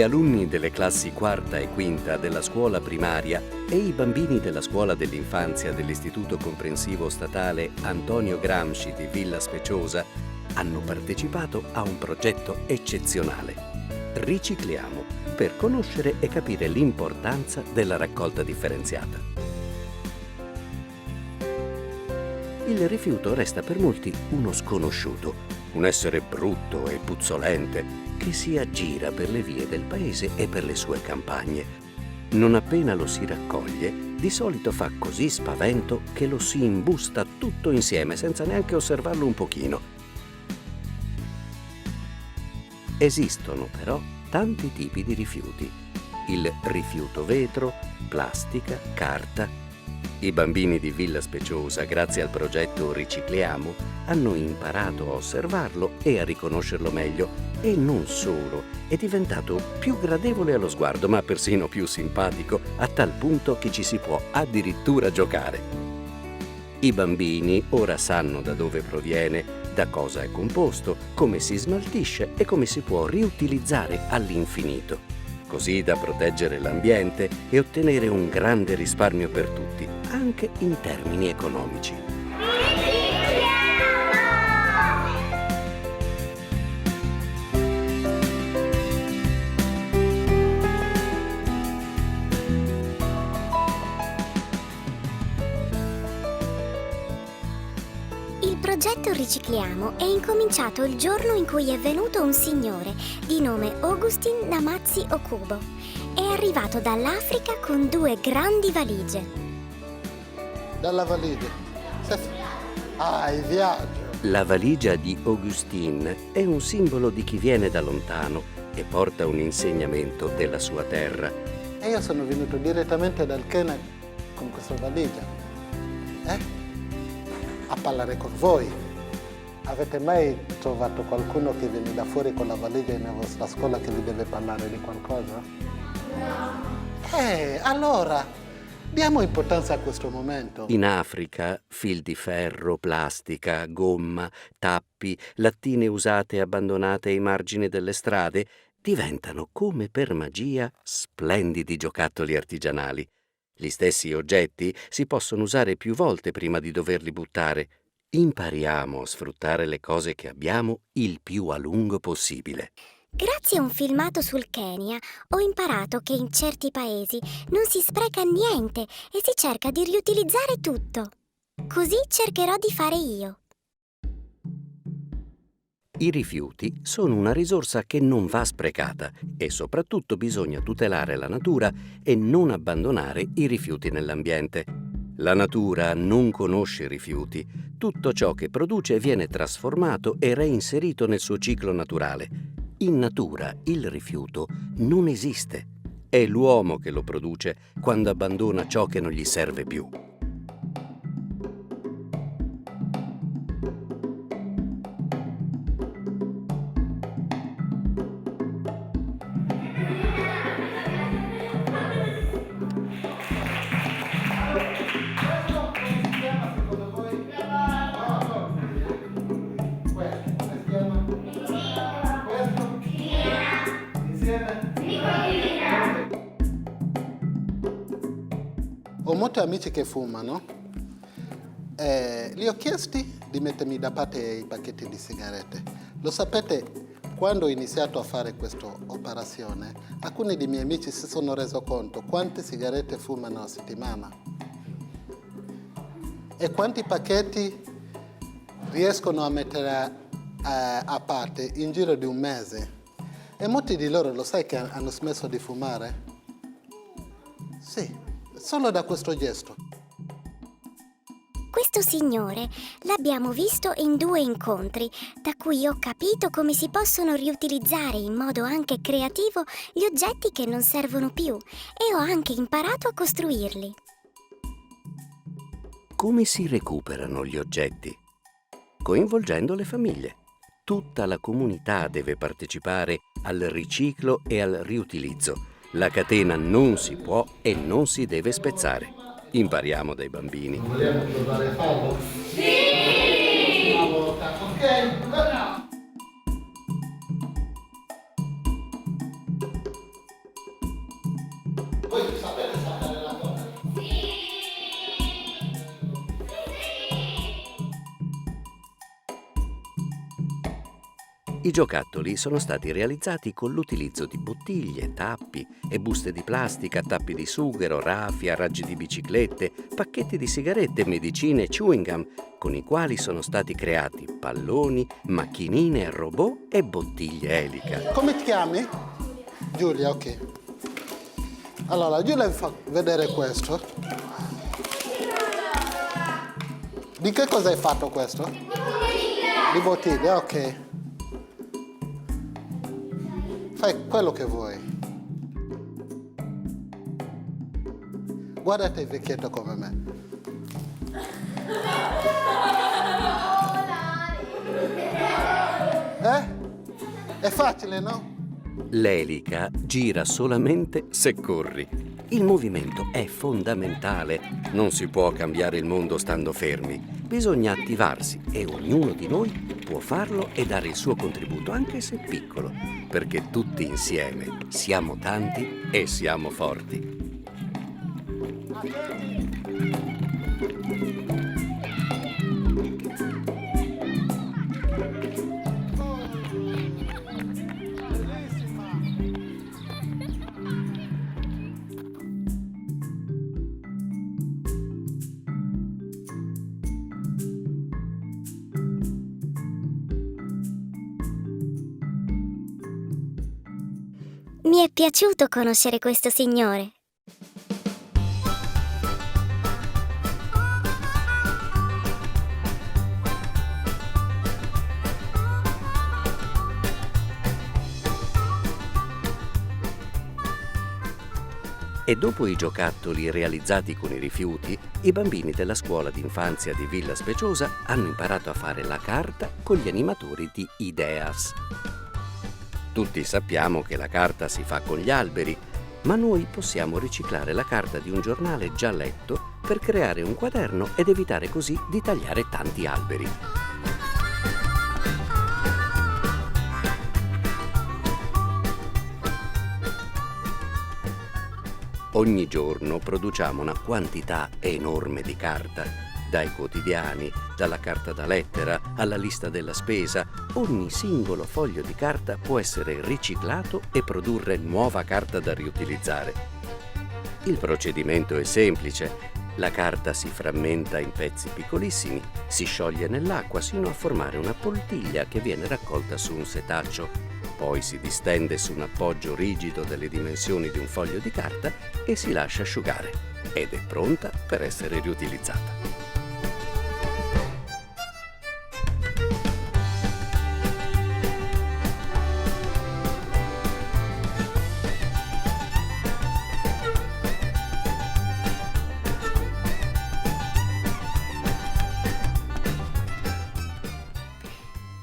Gli alunni delle classi quarta e quinta della scuola primaria e i bambini della scuola dell'infanzia dell'Istituto Comprensivo Statale Antonio Gramsci di Villa Speciosa hanno partecipato a un progetto eccezionale. Ricicliamo, per conoscere e capire l'importanza della raccolta differenziata. Il rifiuto resta per molti uno sconosciuto, un essere brutto e puzzolente che si aggira per le vie del paese e per le sue campagne. Non appena lo si raccoglie, di solito fa così spavento che lo si imbusta tutto insieme senza neanche osservarlo un pochino. Esistono però tanti tipi di rifiuti. Il rifiuto vetro, plastica, carta. I bambini di Villa Speciosa, grazie al progetto Ricicliamo, hanno imparato a osservarlo e a riconoscerlo meglio. E non solo, è diventato più gradevole allo sguardo, ma persino più simpatico, a tal punto che ci si può addirittura giocare. I bambini ora sanno da dove proviene, da cosa è composto, come si smaltisce e come si può riutilizzare all'infinito, così da proteggere l'ambiente e ottenere un grande risparmio per tutti, anche in termini economici. Il progetto Ricicliamo è incominciato il giorno in cui è venuto un signore di nome Augustin Namazzi Okubo. È arrivato dall'Africa con 2 grandi valigie. Dalla valigia? Il viaggio! La valigia di Augustin è un simbolo di chi viene da lontano e porta un insegnamento della sua terra. E io sono venuto direttamente dal Kenya con questa valigia. A parlare con voi. Avete mai trovato qualcuno che viene da fuori con la valigia nella vostra scuola che vi deve parlare di qualcosa? No. Allora, diamo importanza a questo momento. In Africa, fil di ferro, plastica, gomma, tappi, lattine usate e abbandonate ai margini delle strade diventano come per magia splendidi giocattoli artigianali. Gli stessi oggetti si possono usare più volte prima di doverli buttare. Impariamo a sfruttare le cose che abbiamo il più a lungo possibile. Grazie a un filmato sul Kenya ho imparato che in certi paesi non si spreca niente e si cerca di riutilizzare tutto. Così cercherò di fare io. I rifiuti sono una risorsa che non va sprecata e soprattutto bisogna tutelare la natura e non abbandonare i rifiuti nell'ambiente. La natura non conosce rifiuti. Tutto ciò che produce viene trasformato e reinserito nel suo ciclo naturale. In natura il rifiuto non esiste. È l'uomo che lo produce quando abbandona ciò che non gli serve più. Ho molti amici che fumano. Li ho chiesti di mettermi da parte i pacchetti di sigarette. Lo sapete, quando ho iniziato a fare questa operazione, alcuni dei miei amici si sono resi conto quante sigarette fumano a settimana e quanti pacchetti riescono a mettere a parte in giro di un mese. E molti di loro lo sai che hanno smesso di fumare? Sì, solo da questo gesto. Questo signore l'abbiamo visto in 2 incontri, da cui ho capito come si possono riutilizzare in modo anche creativo gli oggetti che non servono più e ho anche imparato a costruirli. Come si recuperano gli oggetti? Coinvolgendo le famiglie. Tutta la comunità deve partecipare al riciclo e al riutilizzo. La catena non si può e non si deve spezzare. Impariamo dai bambini. Vogliamo provare a farlo? Sì! Una volta, ok? I giocattoli sono stati realizzati con l'utilizzo di bottiglie, tappi e buste di plastica, tappi di sughero, raffia, raggi di biciclette, pacchetti di sigarette, medicine e chewing gum, con i quali sono stati creati palloni, macchinine, robot e bottiglie elica. Come ti chiami? Giulia, ok. Allora, Giulia vi fa vedere questo. Di che cosa hai fatto questo? Di bottiglie, ok. Fai quello che vuoi. Guardate il vecchietto come me. È facile, no? L'elica gira solamente se corri. Il movimento è fondamentale. Non si può cambiare il mondo stando fermi. Bisogna attivarsi e ognuno di noi può farlo e dare il suo contributo, anche se piccolo, perché tutti insieme siamo tanti e siamo forti. Mi è piaciuto conoscere questo signore. E dopo i giocattoli realizzati con i rifiuti, i bambini della scuola d'infanzia di Villa Speciosa hanno imparato a fare la carta con gli animatori di Ideas. Tutti sappiamo che la carta si fa con gli alberi, ma noi possiamo riciclare la carta di un giornale già letto per creare un quaderno ed evitare così di tagliare tanti alberi. Ogni giorno produciamo una quantità enorme di carta, dai quotidiani, dalla carta da lettera alla lista della spesa. Ogni singolo foglio di carta può essere riciclato e produrre nuova carta da riutilizzare. Il procedimento è semplice. La carta si frammenta in pezzi piccolissimi, si scioglie nell'acqua sino a formare una poltiglia che viene raccolta su un setaccio. Poi si distende su un appoggio rigido delle dimensioni di un foglio di carta e si lascia asciugare. Ed è pronta per essere riutilizzata.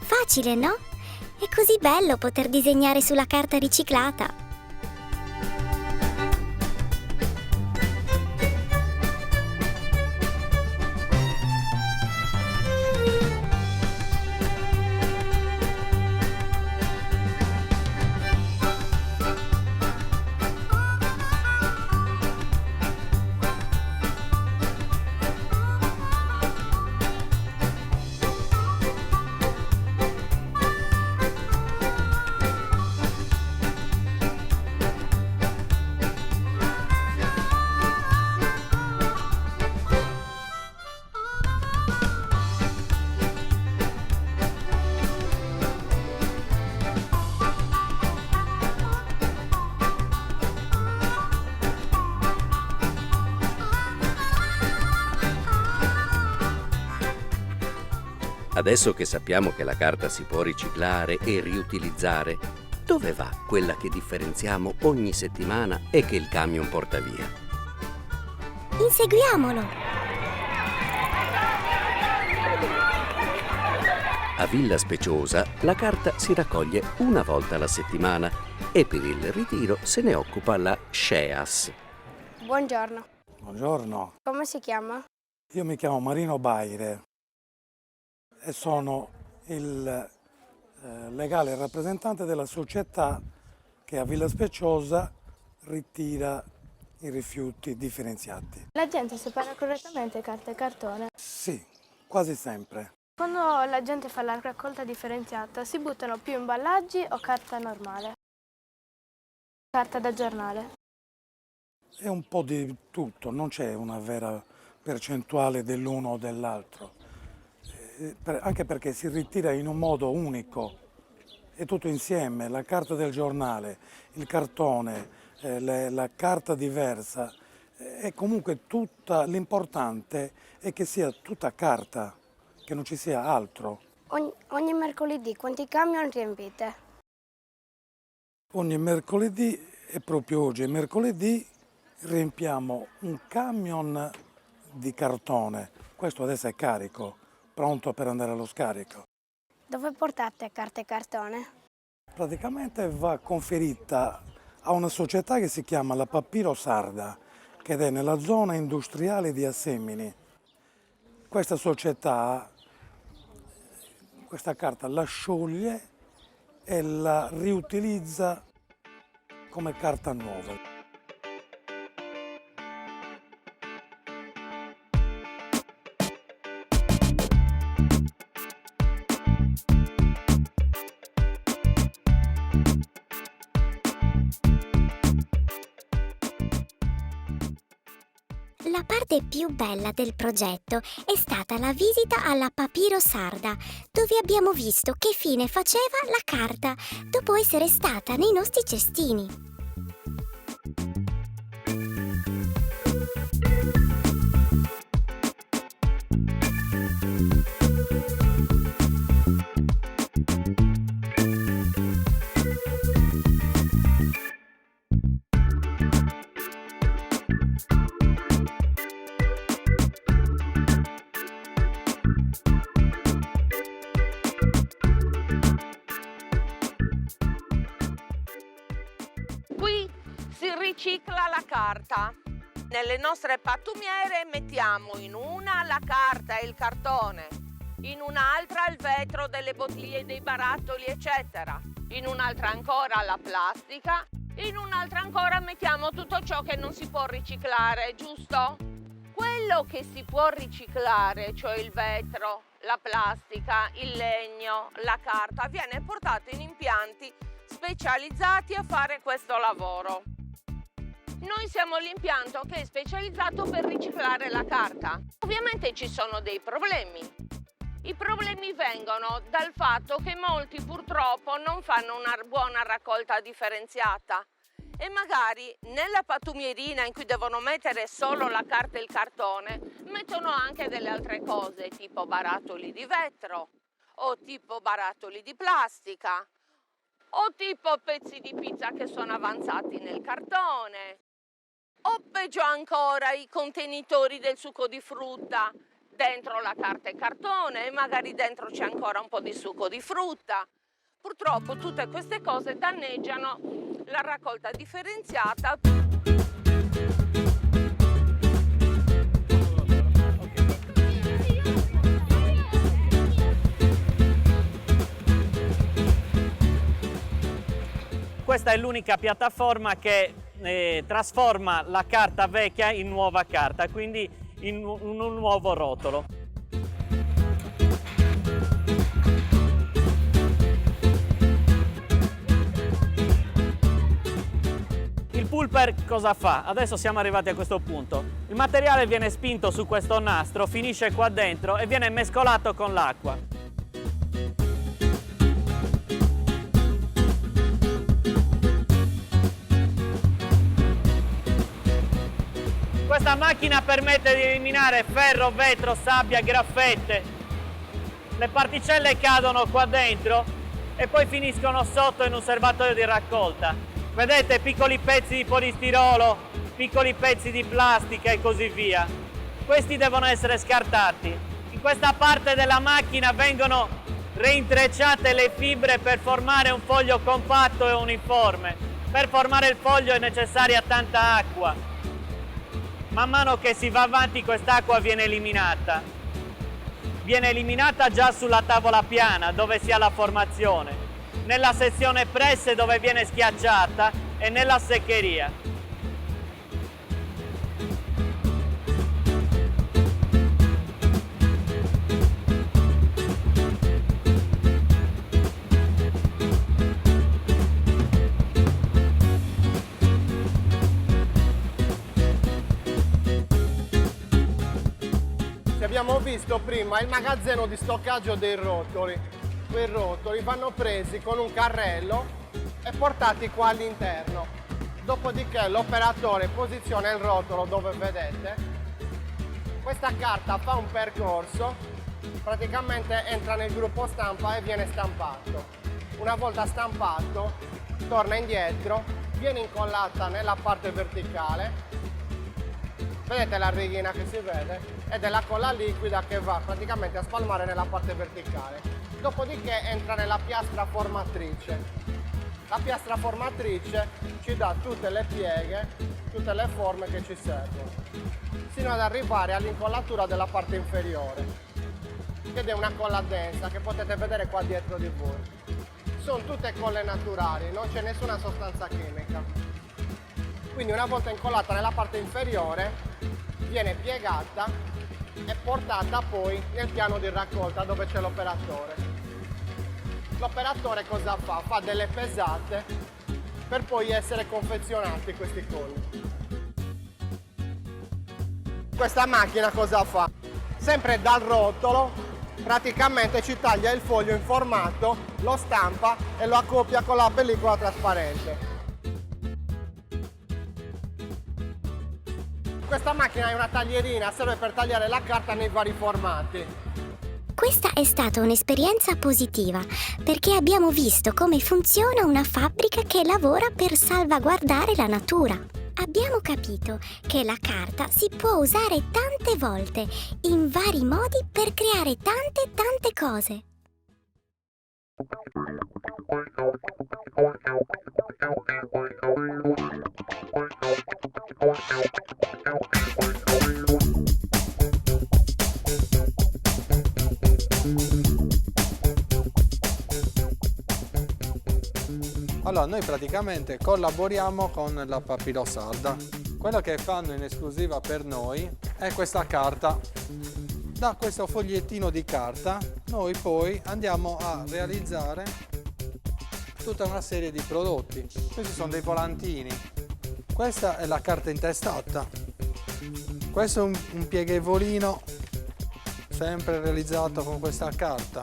Facile, no? È così bello poter disegnare sulla carta riciclata. Adesso che sappiamo che la carta si può riciclare e riutilizzare, dove va quella che differenziamo ogni settimana e che il camion porta via? Inseguiamolo! A Villa Speciosa la carta si raccoglie una volta alla settimana e per il ritiro se ne occupa la SCEAS. Buongiorno, Buongiorno, come si chiama? io mi chiamo Marino Baire e sono il legale rappresentante della società che a Villa Speciosa ritira i rifiuti differenziati. La gente separa correttamente carta e cartone. Sì, quasi sempre. Quando la gente fa la raccolta differenziata, si buttano più imballaggi o carta normale? Carta da giornale. È un po' di tutto, non c'è una vera percentuale dell'uno o dell'altro, anche perché si ritira in un modo unico, è tutto insieme, la carta del giornale, il cartone, la carta diversa, è comunque tutta, l'importante è che sia tutta carta, che non ci sia altro. Ogni mercoledì quanti camion riempite? Ogni mercoledì, e proprio oggi è mercoledì, riempiamo un camion di cartone. Questo adesso è carico, pronto per andare allo scarico. Dove portate carta e cartone? Praticamente va conferita a una società che si chiama la Papiro Sarda, che è nella zona industriale di Assemini. Questa società, questa carta la scioglie e la riutilizza come carta nuova. La parte più bella del progetto è stata la visita alla Papiro Sarda, dove abbiamo visto che fine faceva la carta dopo essere stata nei nostri cestini. Qui si ricicla la carta. Nelle nostre pattumiere mettiamo in una la carta e il cartone, in un'altra il vetro delle bottiglie, dei barattoli, eccetera, in un'altra ancora la plastica, in un'altra ancora mettiamo tutto ciò che non si può riciclare, giusto? Quello che si può riciclare, cioè il vetro, la plastica, il legno, la carta, viene portato in impianti specializzati a fare questo lavoro. Noi siamo l'impianto che è specializzato per riciclare la carta. Ovviamente ci sono dei problemi. I problemi vengono dal fatto che molti purtroppo non fanno una buona raccolta differenziata e magari nella pattumierina in cui devono mettere solo la carta e il cartone mettono anche delle altre cose tipo barattoli di vetro o tipo barattoli di plastica o tipo pezzi di pizza che sono avanzati nel cartone, o peggio ancora i contenitori del succo di frutta dentro la carta e cartone e magari dentro c'è ancora un po' di succo di frutta. Purtroppo tutte queste cose danneggiano la raccolta differenziata. Questa è l'unica piattaforma che trasforma la carta vecchia in nuova carta, quindi in un nuovo rotolo. Il pulper cosa fa? Adesso siamo arrivati a questo punto. Il materiale viene spinto su questo nastro, finisce qua dentro e viene mescolato con l'acqua. Questa macchina permette di eliminare ferro, vetro, sabbia, graffette. Le particelle cadono qua dentro e poi finiscono sotto in un serbatoio di raccolta. Vedete piccoli pezzi di polistirolo, piccoli pezzi di plastica e così via. Questi devono essere scartati. In questa parte della macchina vengono reintrecciate le fibre per formare un foglio compatto e uniforme. Per formare il foglio è necessaria tanta acqua. Man mano che si va avanti quest'acqua viene eliminata. Viene eliminata già sulla tavola piana dove si ha la formazione, nella sezione presse dove viene schiacciata e nella seccheria. abbiamo visto prima il magazzino di stoccaggio dei rotoli. Quei rotoli vanno presi con un carrello e portati qua all'interno. Dopodiché l'operatore posiziona il rotolo dove vedete. Questa carta fa un percorso, praticamente entra nel gruppo stampa e viene stampato. Una volta stampato, torna indietro, viene incollata nella parte verticale. Vedete la righina che si vede? Ed è la colla liquida che va praticamente a spalmare nella parte verticale. Dopodiché entra nella piastra formatrice. La piastra formatrice ci dà tutte le pieghe, tutte le forme che ci servono, sino ad arrivare all'incollatura della parte inferiore, ed è una colla densa che potete vedere qua dietro di voi. Sono tutte colle naturali, non c'è nessuna sostanza chimica. Quindi una volta incollata nella parte inferiore viene piegata e portata poi nel piano di raccolta dove c'è l'operatore. L'operatore cosa fa? Fa delle pesate per poi essere confezionati questi colli. Questa macchina cosa fa? Sempre dal rotolo praticamente ci taglia il foglio in formato, lo stampa e lo accoppia con la pellicola trasparente. Questa macchina è una taglierina, serve per tagliare la carta nei vari formati. Questa è stata un'esperienza positiva perché abbiamo visto come funziona una fabbrica che lavora per salvaguardare la natura. Abbiamo capito che la carta si può usare tante volte, in vari modi per creare tante cose. Allora, noi praticamente collaboriamo con la Papiro Sarda. Quello che fanno in esclusiva per noi è questa carta. Da questo fogliettino di carta noi poi andiamo a realizzare tutta una serie di prodotti. Questi sono dei volantini. Questa è la carta intestata. Questo è un pieghevole sempre realizzato con questa carta.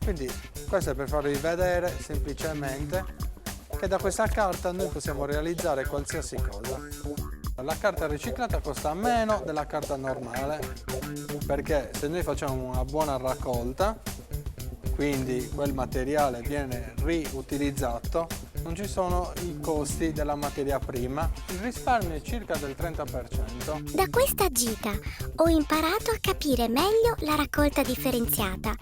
Quindi questo è per farvi vedere semplicemente che da questa carta noi possiamo realizzare qualsiasi cosa. La carta riciclata costa meno della carta normale, perché se noi facciamo una buona raccolta, quindi quel materiale viene riutilizzato, non ci sono i costi della materia prima, il risparmio è circa del 30%. Da questa gita ho imparato a capire meglio la raccolta differenziata.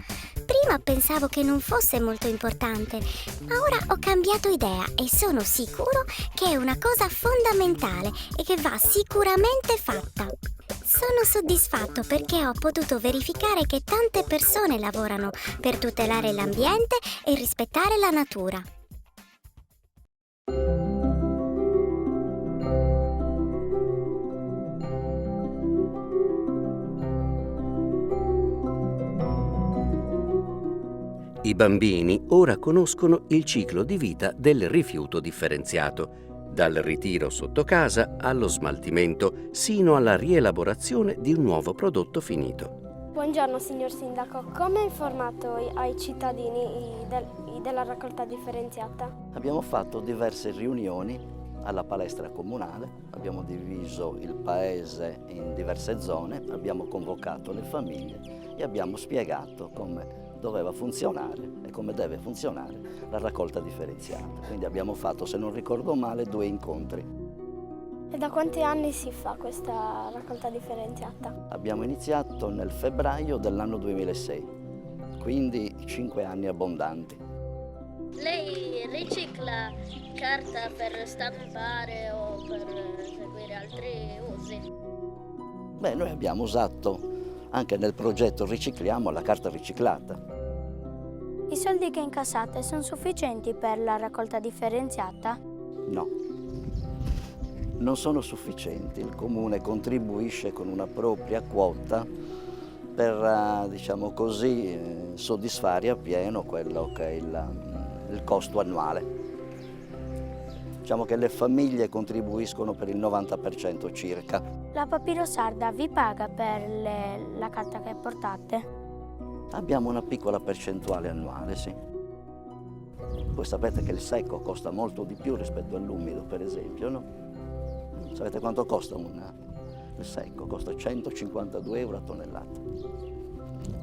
Prima pensavo che non fosse molto importante, ma ora ho cambiato idea e sono sicuro che è una cosa fondamentale e che va sicuramente fatta. Sono soddisfatto perché ho potuto verificare che tante persone lavorano per tutelare l'ambiente e rispettare la natura. I bambini ora conoscono il ciclo di vita del rifiuto differenziato, dal ritiro sotto casa allo smaltimento, sino alla rielaborazione di un nuovo prodotto finito. Buongiorno signor Sindaco, come ha informato ai cittadini della raccolta differenziata? Abbiamo fatto diverse riunioni alla palestra comunale, abbiamo diviso il paese in diverse zone, abbiamo convocato le famiglie e abbiamo spiegato come doveva funzionare e come deve funzionare la raccolta differenziata. Quindi abbiamo fatto, se non ricordo male, 2 incontri. E da quanti anni si fa questa raccolta differenziata? Abbiamo iniziato nel febbraio dell'anno 2006, quindi 5 anni abbondanti. Lei ricicla carta per stampare o per seguire altri usi? Beh, noi abbiamo usato anche nel progetto Ricicliamo la carta riciclata. I soldi che incassate sono sufficienti per la raccolta differenziata? No, non sono sufficienti. Il Comune contribuisce con una propria quota per, diciamo così, soddisfare appieno quello che è il costo annuale. Diciamo che le famiglie contribuiscono per il 90% circa. La Papiro Sarda vi paga per la carta che portate? Abbiamo una piccola percentuale annuale, sì. Voi sapete che il secco costa molto di più rispetto all'umido, per esempio, no? Sapete quanto costa il secco? Costa 152 euro a tonnellata.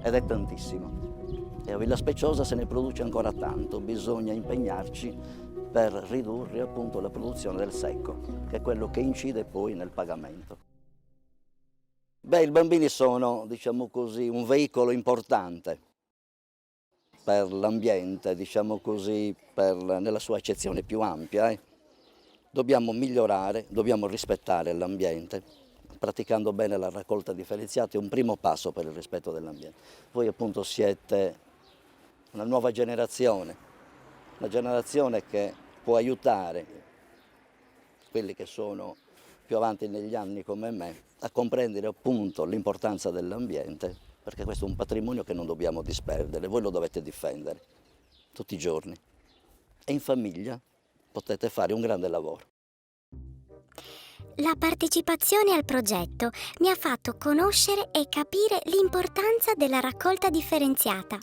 Ed è tantissimo. E a Villa Speciosa se ne produce ancora tanto, bisogna impegnarci per ridurre appunto la produzione del secco, che è quello che incide poi nel pagamento. Beh, i bambini sono, diciamo così, un veicolo importante per l'ambiente, diciamo così, nella sua accezione più ampia. Dobbiamo migliorare, dobbiamo rispettare l'ambiente, praticando bene la raccolta differenziata è un primo passo per il rispetto dell'ambiente. Voi appunto siete una nuova generazione, una generazione che può aiutare quelli che sono più avanti negli anni come me a comprendere appunto l'importanza dell'ambiente, perché questo è un patrimonio che non dobbiamo disperdere, voi lo dovete difendere tutti i giorni e in famiglia potete fare un grande lavoro. La partecipazione al progetto mi ha fatto conoscere e capire l'importanza della raccolta differenziata.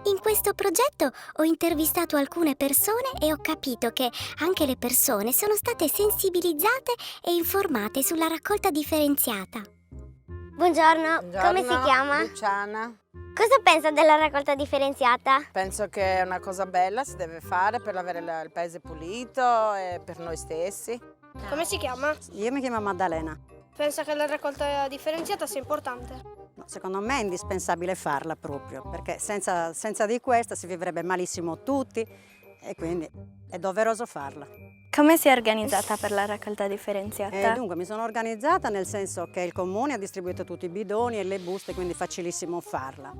In questo progetto ho intervistato alcune persone e ho capito che anche le persone sono state sensibilizzate e informate sulla raccolta differenziata. Buongiorno, come si chiama? Luciana. Cosa pensa della raccolta differenziata? Penso che è una cosa bella, si deve fare per avere il paese pulito e per noi stessi. Come si chiama? Io mi chiamo Maddalena. Pensa che la raccolta differenziata sia importante? No, secondo me è indispensabile farla proprio, perché senza di questa si vivrebbe malissimo tutti e quindi è doveroso farla. Come si è organizzata per la raccolta differenziata? Dunque mi sono organizzata nel senso che il comune ha distribuito tutti i bidoni e le buste, quindi è facilissimo farla.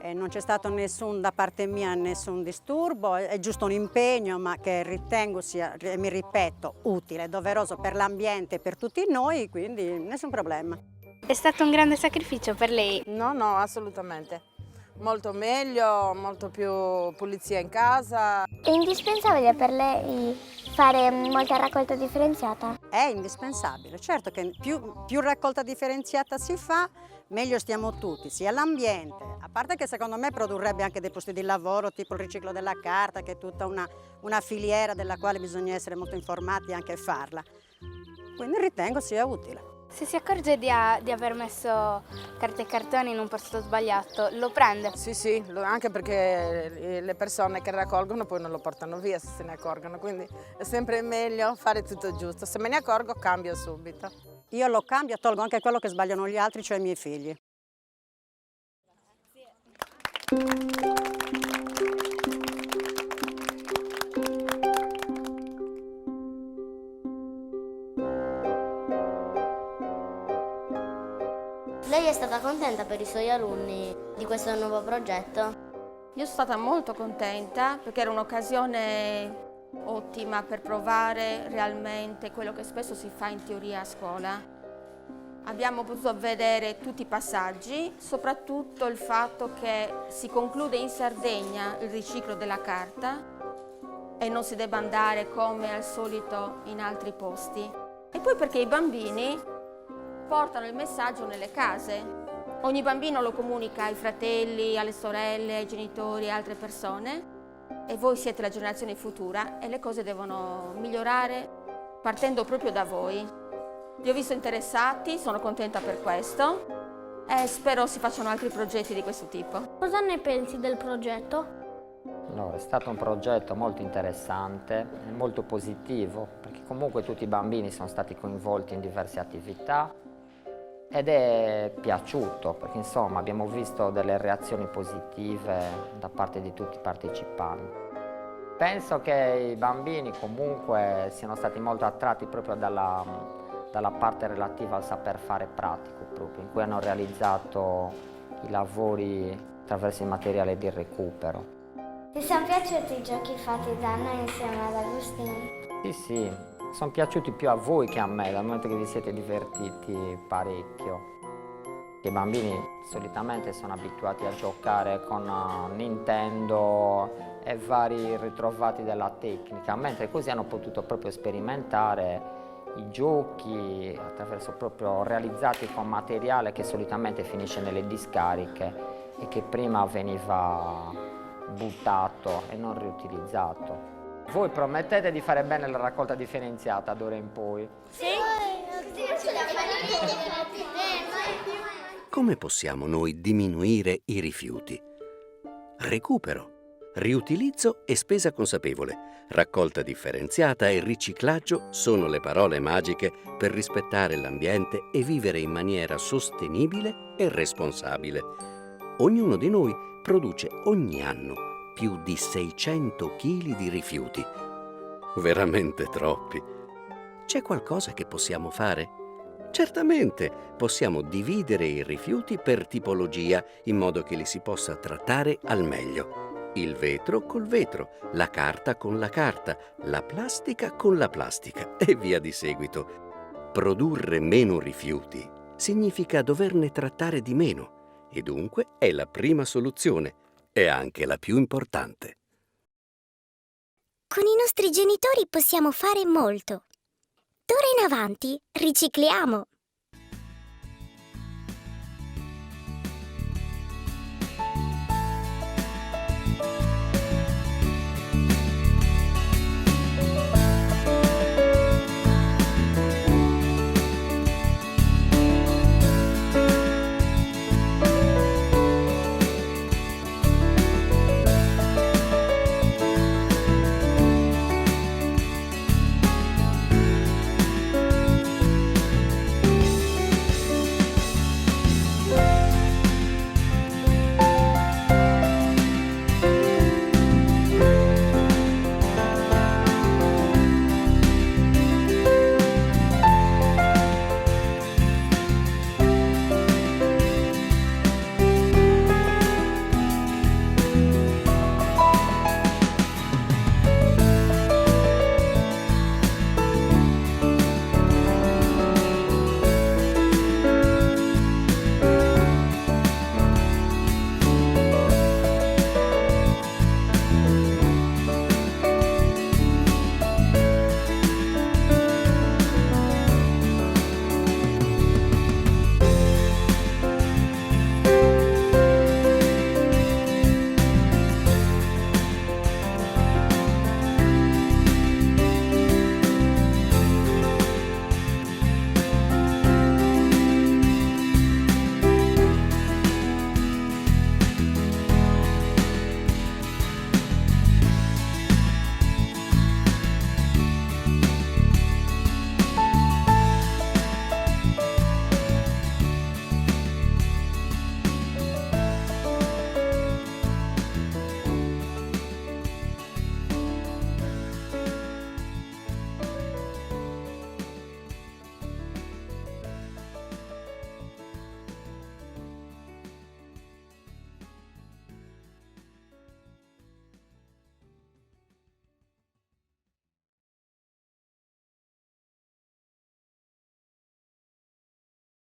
E non c'è stato da parte mia nessun disturbo, è giusto un impegno ma che ritengo sia, mi ripeto, utile, doveroso per l'ambiente e per tutti noi, quindi nessun problema. È stato un grande sacrificio per lei? No, assolutamente. Molto meglio, molto più pulizia in casa. È indispensabile per lei fare molta raccolta differenziata? È indispensabile, certo che più raccolta differenziata si fa, meglio stiamo tutti, sia l'ambiente, a parte che secondo me produrrebbe anche dei posti di lavoro, tipo il riciclo della carta, che è tutta una filiera della quale bisogna essere molto informati e anche farla. Quindi ritengo sia utile. Se si accorge di aver messo carta e cartone in un posto sbagliato, lo prende? Sì, anche perché le persone che raccolgono poi non lo portano via se se ne accorgono, quindi è sempre meglio fare tutto giusto. Se me ne accorgo cambio subito. Io lo cambio, tolgo anche quello che sbagliano gli altri, cioè i miei figli. Lei è stata contenta per i suoi alunni di questo nuovo progetto? Io sono stata molto contenta perché era un'occasione ottima per provare realmente quello che spesso si fa in teoria a scuola. Abbiamo potuto vedere tutti i passaggi, soprattutto il fatto che si conclude in Sardegna il riciclo della carta e non si debba andare come al solito in altri posti. E poi perché i bambini portano il messaggio nelle case. Ogni bambino lo comunica ai fratelli, alle sorelle, ai genitori, a altre persone e voi siete la generazione futura e le cose devono migliorare partendo proprio da voi. Li ho visto interessati, sono contenta per questo e spero si facciano altri progetti di questo tipo. Cosa ne pensi del progetto? Allora, è stato un progetto molto interessante e molto positivo perché comunque tutti i bambini sono stati coinvolti in diverse attività ed è piaciuto perché insomma abbiamo visto delle reazioni positive da parte di tutti i partecipanti. Penso che i bambini comunque siano stati molto attratti proprio dalla parte relativa al saper fare pratico proprio, in cui hanno realizzato i lavori attraverso il materiale di recupero. Ti sono piaciuti i giochi fatti da noi insieme ad Agostino? Sì, sono piaciuti più a voi che a me, dal momento che vi siete divertiti parecchio. I bambini solitamente sono abituati a giocare con Nintendo e vari ritrovati della tecnica, mentre così hanno potuto proprio sperimentare i giochi, attraverso proprio realizzati con materiale che solitamente finisce nelle discariche e che prima veniva buttato e non riutilizzato. Voi promettete di fare bene la raccolta differenziata d'ora in poi? Sì. Come possiamo noi diminuire i rifiuti? Recupero, riutilizzo e spesa consapevole, raccolta differenziata e riciclaggio sono le parole magiche per rispettare l'ambiente e vivere in maniera sostenibile e responsabile. Ognuno di noi produce ogni anno più di 600 kg di rifiuti. Veramente troppi. C'è qualcosa che possiamo fare? Certamente, possiamo dividere i rifiuti per tipologia in modo che li si possa trattare al meglio. Il vetro col vetro, la carta con la carta, la plastica con la plastica e via di seguito. Produrre meno rifiuti significa doverne trattare di meno e dunque è la prima soluzione e anche la più importante. Con i nostri genitori possiamo fare molto. D'ora in avanti ricicliamo.